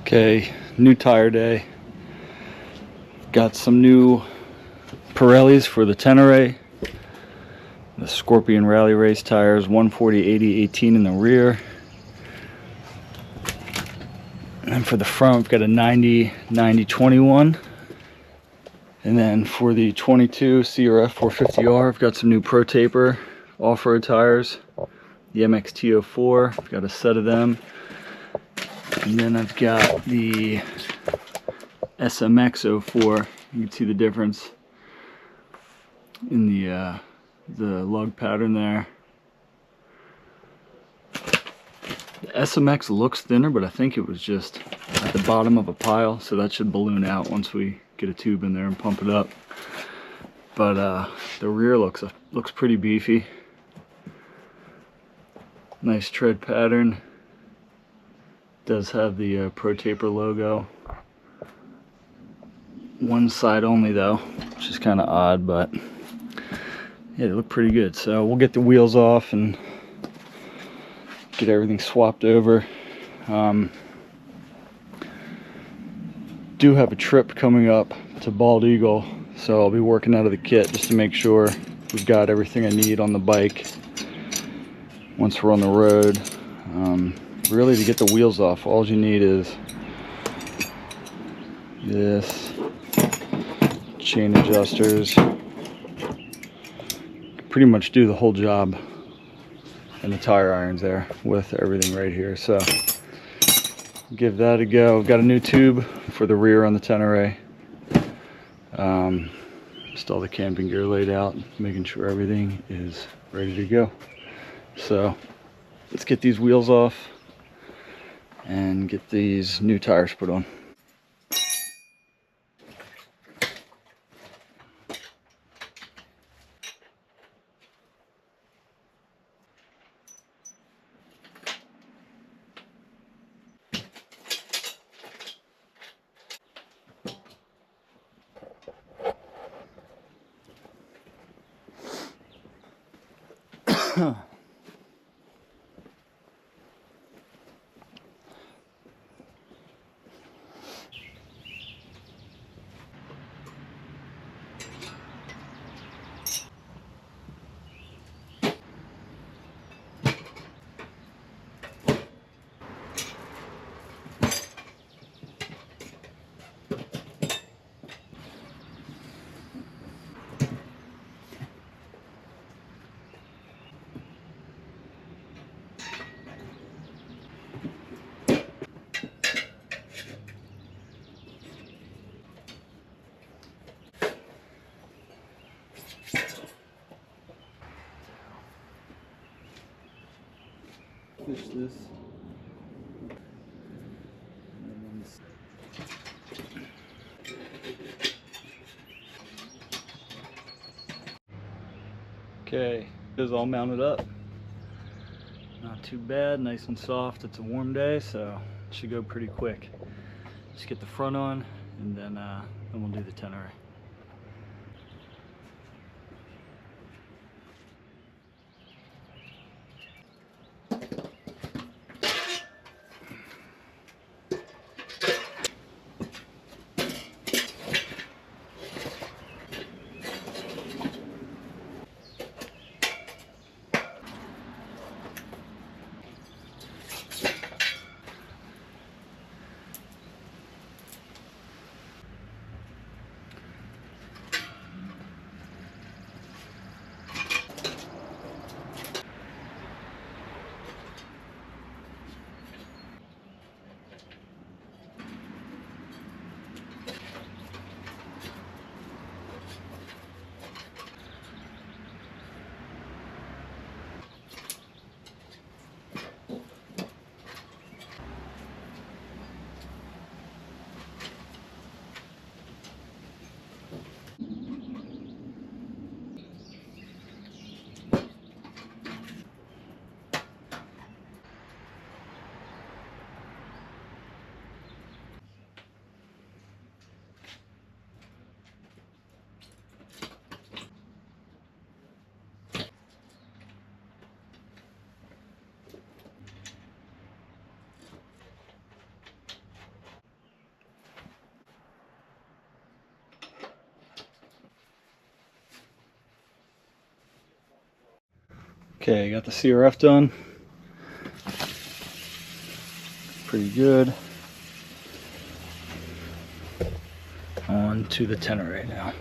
Okay, new tire day. Got some new Pirellis for the Tenere. The Scorpion Rally Race tires, 140, 80, 18 in the rear. And for the front, we've got a 90, 90, 21. And then for the 22 CRF450R, I've got some new ProTaper off-road tires. The MXT04, I've got a set of them. And then I've got the SMX04. You can see the difference in the lug pattern there. The SMX looks thinner, but I think it was just at the bottom of a pile, so that should balloon out once we get a tube in there and pump it up. But the rear looks pretty beefy. Nice tread pattern. Does have the ProTaper logo. One side only though, which is kind of odd, but yeah, they look pretty good. So we'll get the wheels off and get everything swapped over. Do have a trip coming up to Bald Eagle, so I'll be working out of the kit just to make sure we've got everything I need on the bike once we're on the road. Really, to get the wheels off, all you need is this, chain adjusters. Pretty much do the whole job, and the tire irons there with everything right here. So give that a go. Got a new tube for the rear on the Tenere. Just all the camping gear laid out, making sure everything is ready to go. So let's get these wheels off and get these new tires put on. Fish this. Okay, it is all mounted up. Not too bad, nice and soft. It's a warm day, so it should go pretty quick. Just get the front on, and then we'll do the Tenere. Okay, got the CRF done. Pretty good. On to the Tenere now.